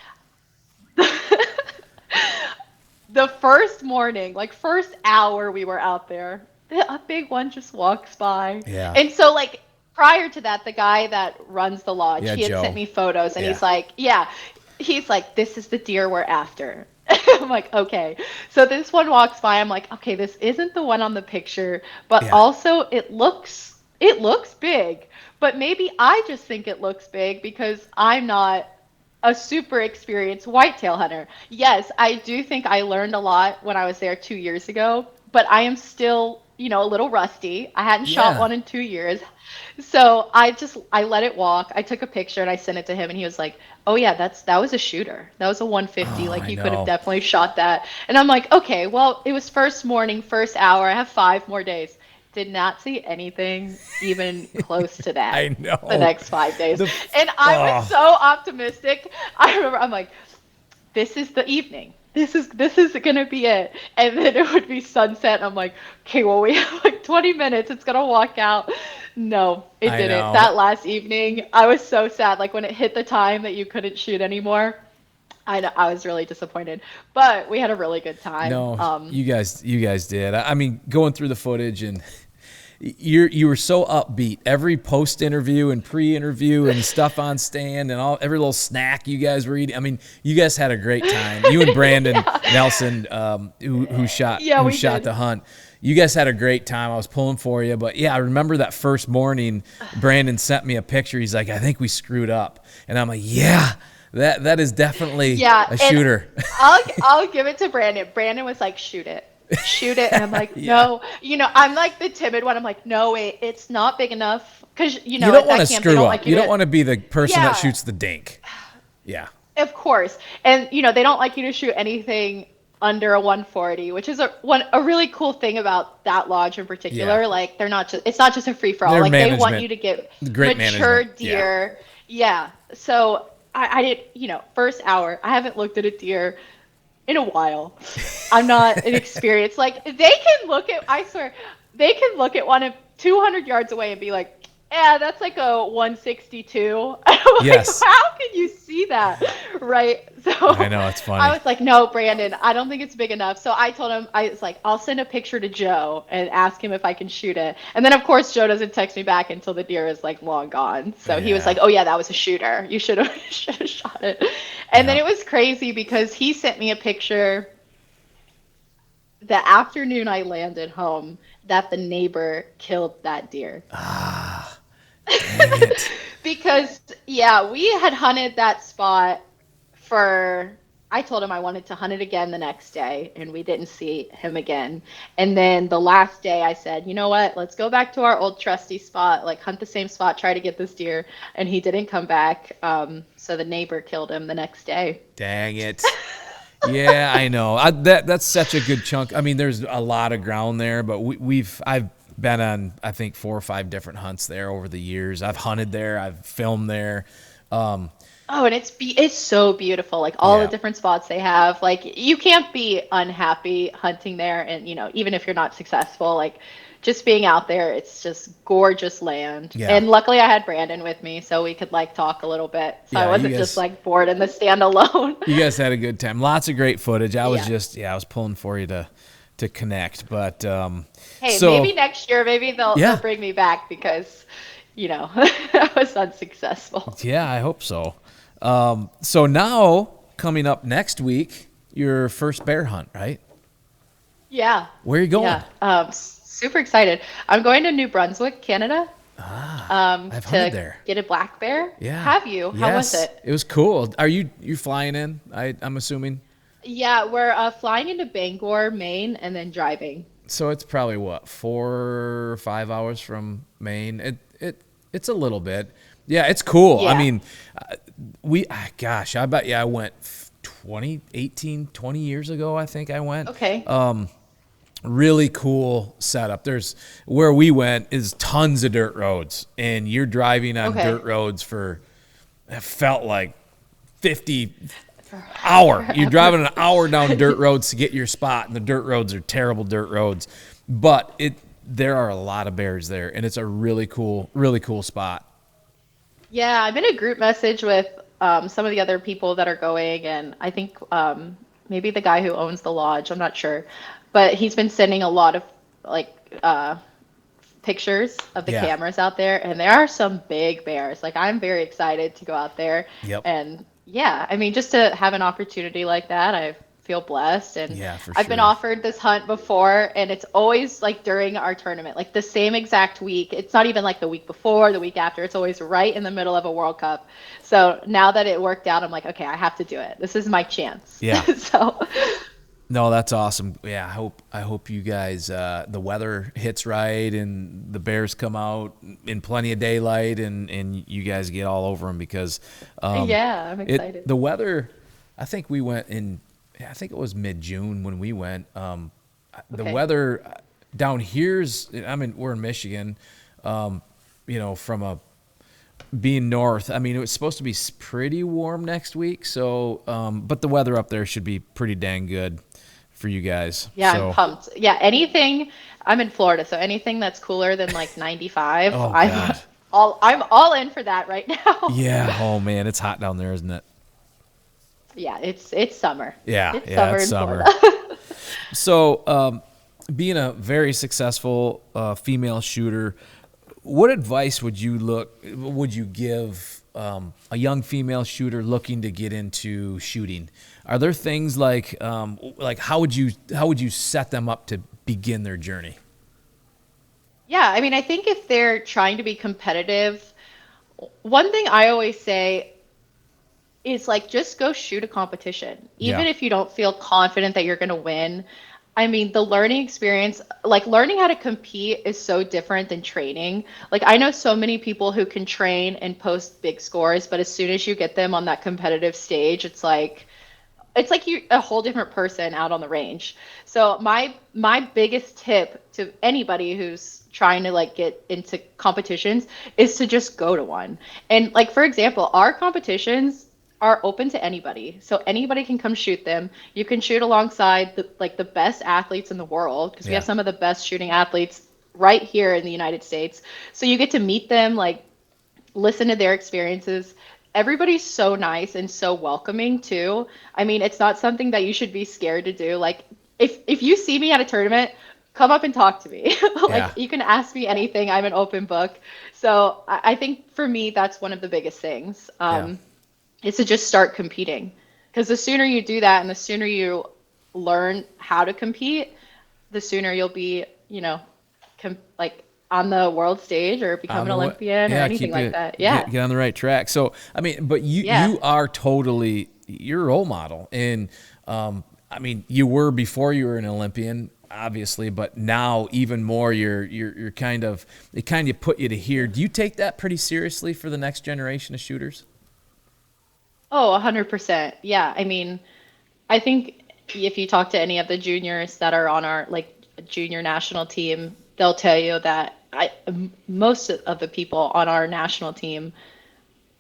the first morning, like first hour we were out there, a big one just walks by. Yeah. And so like prior to that, the guy that runs the lodge, he had Joe. sent me photos and Yeah. he's like, this is the deer we're after. I'm like, okay. So this one walks by, I'm like, okay, this isn't the one on the picture, but also it looks big, but maybe I just think it looks big because I'm not a super experienced whitetail hunter. Yes, I do think I learned a lot when I was there 2 years ago, but I am still, you know, a little rusty. I hadn't shot one in 2 years. So I let it walk. I took a picture and I sent it to him and he was like, oh yeah, that was a shooter. That was a 150. Like you could have definitely shot that. And I'm like, okay, well, it was first morning, first hour. I have 5 more days. Did not see anything even close to that. I know. The next 5 days. And I was so optimistic. I remember I'm like, this is the evening. This is gonna be it. And then it would be sunset. And I'm like, okay, well we have like 20 minutes. It's gonna walk out. No, it didn't. know. That last evening, I was so sad. Like when it hit the time that you couldn't shoot anymore, I know, I was really disappointed. But we had a really good time. No, you guys did. I mean, going through the footage and you were so upbeat. Every post interview and pre-interview and stuff on stand and every little snack you guys were eating. I mean, you guys had a great time. You and Brandon Nelson, who shot the hunt. You guys had a great time. I was pulling for you, but yeah, I remember that first morning. Brandon sent me a picture. He's like, "I think we screwed up," and I'm like, "Yeah." That is definitely a shooter. I'll give it to Brandon. Brandon was like, shoot it. And I'm like, no. You know, I'm like the timid one. I'm like, no, wait, it's not big enough. Because, you know, you don't want to screw up. Like you don't want to be the person that shoots the dink. Yeah. Of course. And, you know, they don't like you to shoot anything under a 140, which is a really cool thing about that lodge in particular. Yeah. Like, it's not just a free-for-all. Like, they want you to get mature deer. Yeah. So I did, you know, first hour, I haven't looked at a deer in a while. I'm not an experienced. Like, I swear, they can look at one 200 yards away and be like, yeah, that's like a 162. I'm yes. like, how can you see that? Right? So I know, it's funny. I was like, no, Brandon, I don't think it's big enough. So I told him, I was like, I'll send a picture to Joe and ask him if I can shoot it. And then, of course, Joe doesn't text me back until the deer is like long gone. So he was like, oh, yeah, that was a shooter. You should have shot it. And then it was crazy because he sent me a picture the afternoon I landed home that the neighbor killed that deer. Because we had hunted that spot for I told him I wanted to hunt it again the next day, and we didn't see him again. And then the last day I said, you know what, let's go back to our old trusty spot, like hunt the same spot, try to get this deer. And he didn't come back. So the neighbor killed him the next day. Dang it. Yeah, I know. That's such a good chunk. I mean, there's a lot of ground there, but I've been on, I think, 4 or 5 different hunts there over the years. I've hunted there. I've filmed there. Oh, and it's so beautiful. Like all the different spots they have. Like you can't be unhappy hunting there, and even if you're not successful, like just being out there, it's just gorgeous land. Yeah. And luckily I had Brandon with me, so we could like talk a little bit. So Yeah, I wasn't just like bored in the stand alone. You guys had a good time. Lots of great footage. I was Yeah. I was pulling for you to connect, but Hey, so, maybe next year, maybe they'll bring me back because, I was unsuccessful. yeah, I hope so. So now coming up next week, your first bear hunt, right? Yeah. Where are you going? Yeah. Super excited. I'm going to New Brunswick, Canada. I've hunted there. Get a black bear. Yeah. Have you? How was Yes, it? It was cool. Are you flying in? I'm assuming. Yeah, we're flying into Bangor, Maine, and then driving. So it's probably what, 4 or 5 hours from Maine. It's a little bit. Yeah, it's cool. Yeah. I mean, I bet you I went 20 years ago. I think I went. Okay. Really cool setup. There's where we went is tons of dirt roads, and you're driving on dirt roads for it felt like 50 hour. You're driving an hour down dirt roads to get your spot, and the dirt roads are terrible dirt roads. But there are a lot of bears there, and it's a really cool spot. Yeah, I'm in a group message with some of the other people that are going, and I think maybe the guy who owns the lodge, I'm not sure, but he's been sending a lot of pictures of the cameras out there, and there are some big bears. Like I'm very excited to go out there. Yep. And yeah, I mean, just to have an opportunity like that, I feel blessed. And I've been offered this hunt before, and it's always like during our tournament, like the same exact week. It's not even like the week before, the week after. It's always right in the middle of a World Cup. So now that it worked out, I'm like, okay, I have to do it. This is my chance. Yeah. So. No, that's awesome. Yeah, I hope you guys the weather hits right and the bears come out in plenty of daylight and you guys get all over them because yeah, I'm excited. The weather, I think we went in. I think it was mid-June when we went. The weather down here's. We're in Michigan. From being north, I mean, it was supposed to be pretty warm next week. So, but the weather up there should be pretty dang good for you guys. Yeah, I'm pumped. Yeah, I'm in Florida, so anything that's cooler than like 95, I'm all in for that right now. Yeah. Oh man, it's hot down there, isn't it? Yeah, it's summer. Yeah, it's summer. So, being a very successful female shooter, what advice would you give a young female shooter looking to get into shooting? Are there things like how would you set them up to begin their journey? Yeah, I mean, I think if they're trying to be competitive, one thing I always say is like just go shoot a competition, even if you don't feel confident that you're going to win. I mean, the learning experience, like learning how to compete is so different than training. Like I know so many people who can train and post big scores, but as soon as you get them on that competitive stage, it's like you're a whole different person out on the range. So my biggest tip to anybody who's trying to like get into competitions is to just go to one. And like, for example, our competitions are open to anybody. So anybody can come shoot them. You can shoot alongside the best athletes in the world because we have some of the best shooting athletes right here in the United States. So you get to meet them, like listen to their experiences. Everybody's so nice and so welcoming too. I mean, it's not something that you should be scared to do. Like if you see me at a tournament, come up and talk to me. You can ask me anything. I'm an open book. So I think for me, that's one of the biggest things. Is to just start competing, because the sooner you do that and the sooner you learn how to compete, the sooner you'll be, on the world stage or become an Olympian or anything like that. Yeah. Get on the right track. So, I mean, but you are totally you're a role model. And I mean, you were before you were an Olympian, obviously, but now even more, you're kind of, it kind of put you to here. Do you take that pretty seriously for the next generation of shooters? Oh, 100%. Yeah. I mean, I think if you talk to any of the juniors that are on our like junior national team, they'll tell you that most of the people on our national team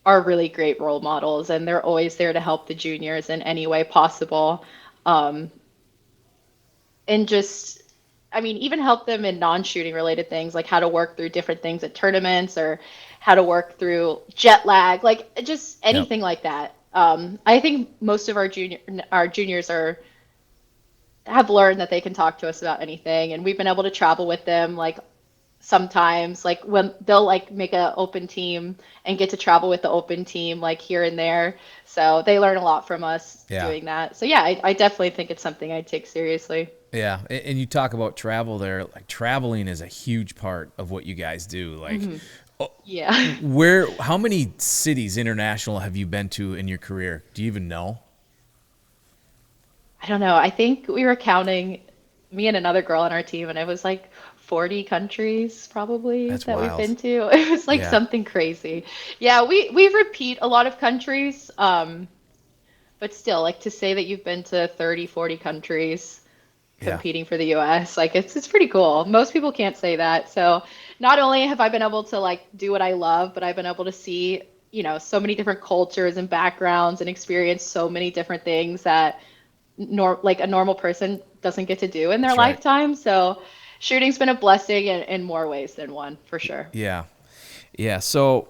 are really great role models, and they're always there to help the juniors in any way possible. Um, and just, I mean, even help them in non-shooting related things, like how to work through different things at tournaments or how to work through jet lag, like just Yep. anything like that. I think most of our juniors have learned that they can talk to us about anything, and we've been able to travel with them, like sometimes like when they'll like make a open team and get to travel with the open team like here and there, so they learn a lot from us Yeah. doing that. So yeah, I definitely think it's something I take seriously. Yeah, and you talk about travel there. Like traveling is a huge part of what you guys do. Like, Yeah. how many cities international have you been to in your career? Do you even know? I don't know, I think we were counting, me and another girl on our team, and it was like 40 countries probably That's that we've wild. been to. It was like Yeah. something crazy. Yeah, we repeat a lot of countries, but still, like to say that you've been to 30, 40 countries Yeah. competing for the US, like it's pretty cool. Most people can't say that. So not only have I been able to like do what I love, but I've been able to see, so many different cultures and backgrounds and experience so many different things that like a normal person doesn't get to do in their That's right. lifetime. So shooting's been a blessing in more ways than one, for sure. Yeah. Yeah. So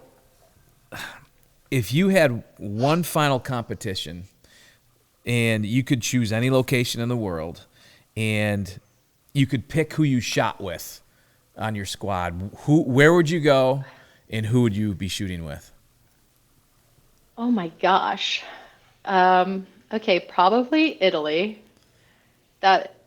if you had one final competition and you could choose any location in the world and you could pick who you shot with on your squad, where would you go and who would you be shooting with? Oh my gosh. Okay, probably Italy.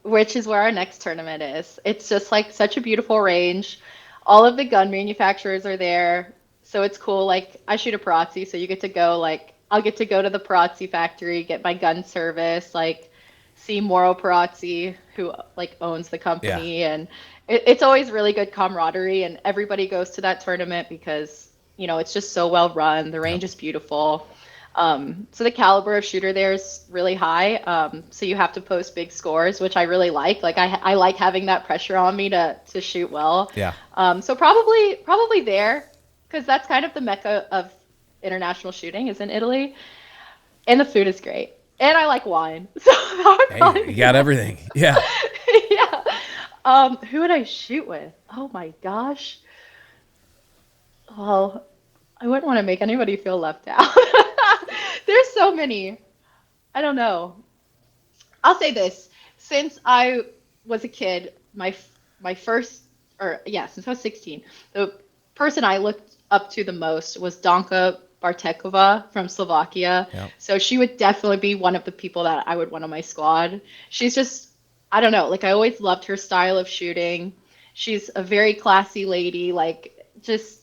Which is where our next tournament is. It's just like such a beautiful range. All of the gun manufacturers are there, so it's cool. Like I shoot a Perazzi, so you get to go like I'll get to go to the Perazzi factory, get my gun service, like see Moro Perazzi, who like owns the Yeah. company, and it's always really good camaraderie, and everybody goes to that tournament because it's just so well run. The Yep. range is beautiful. So the caliber of shooter there is really high. So you have to post big scores, which I really like. Like I like having that pressure on me to shoot well. Yeah. So probably there, because that's kind of the mecca of international shooting is in Italy, and the food is great, and I like wine. So that would probably Hey, you be got everything. Yeah. yeah. Who would I shoot with? Oh my gosh. Well, I wouldn't want to make anybody feel left out. There's so many. I don't know. I'll say this. Since I was a kid, my first, or yeah, since I was 16, the person I looked up to the most was Danka Bartekova from Slovakia. Yep. So she would definitely be one of the people that I would want on my squad. She's just, I don't know, like I always loved her style of shooting. She's a very classy lady, like just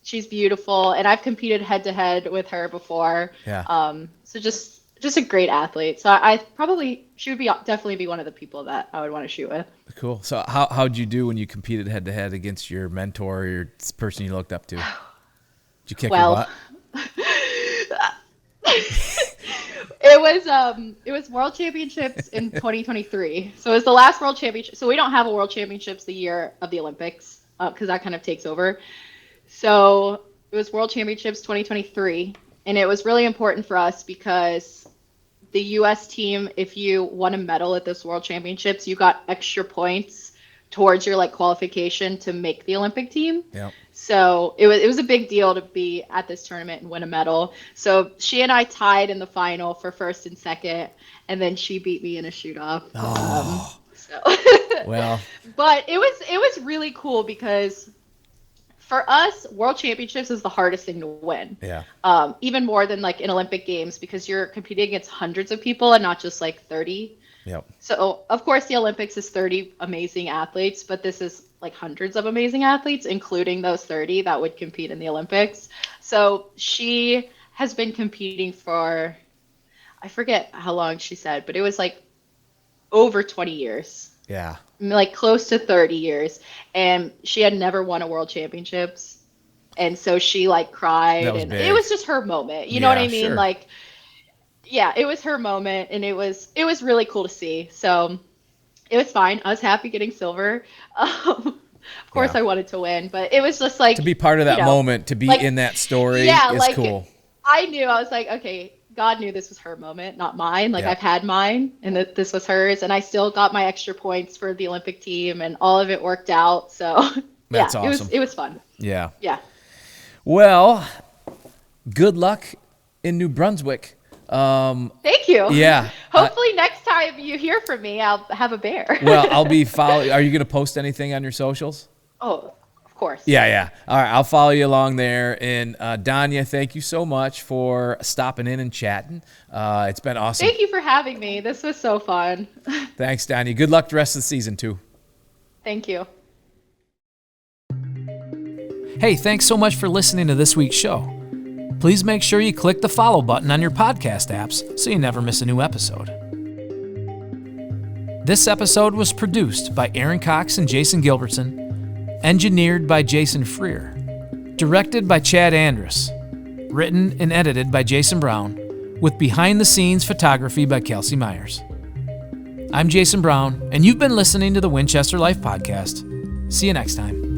she's beautiful, and I've competed head to head with her before. Yeah. So just a great athlete. So I probably she would definitely be one of the people that I would want to shoot with. Cool. So how'd you do when you competed head to head against your mentor, your person you looked up to? Did you kick her Well, butt? it was World Championships in 2023. So it was the last World Championship. So we don't have a World Championships the year of the Olympics because that kind of takes over. So it was World Championships 2023, and it was really important for us because the U.S. team, if you won a medal at this World Championships, you got extra points towards your like qualification to make the Olympic team. Yeah. So it was a big deal to be at this tournament and win a medal. So she and I tied in the final for first and second, and then she beat me in a shoot-off. Oh. So Well, but it was really cool because for us, World Championships is the hardest thing to win. yeah. Even more than like in Olympic Games because you're competing against hundreds of people and not just like 30. Yep. So of course the Olympics is 30 amazing athletes, but this is like hundreds of amazing athletes, including those 30 that would compete in the Olympics. So she has been competing for, I forget how long she said, but it was like over 20 years. Yeah. Like close to 30 years. And she had never won a world championships. And so she like cried, That was and big. it was just her moment. You know what I Yeah, mean? sure. Like, yeah, it was her moment, and it was really cool to see. So it was fine. I was happy getting silver. Of course, Yeah. I wanted to win, but it was just like To be part of that you know, moment, to be like, in that story yeah, is like cool. I knew. I was like, okay, God knew this was her moment, not mine. Like Yeah. I've had mine, and that this was hers, and I still got my extra points for the Olympic team, and all of it worked out. So That's yeah, awesome. it was fun. Yeah. Yeah. Well, good luck in New Brunswick. Thank you. Yeah. Hopefully next time you hear from me, I'll have a bear. Well, I'll be following. Are you going to post anything on your socials? Oh, of course. Yeah. All right, I'll follow you along there. And Dania, thank you so much for stopping in and chatting. It's been awesome. Thank you for having me. This was so fun. Thanks, Dania. Good luck the rest of the season, too. Thank you. Hey, thanks so much for listening to this week's show. Please make sure you click the follow button on your podcast apps so you never miss a new episode. This episode was produced by Aaron Cox and Jason Gilbertson, engineered by Jason Freer, directed by Chad Andrus, written and edited by Jason Brown, with behind-the-scenes photography by Kelsey Myers. I'm Jason Brown, and you've been listening to the Winchester Life Podcast. See you next time.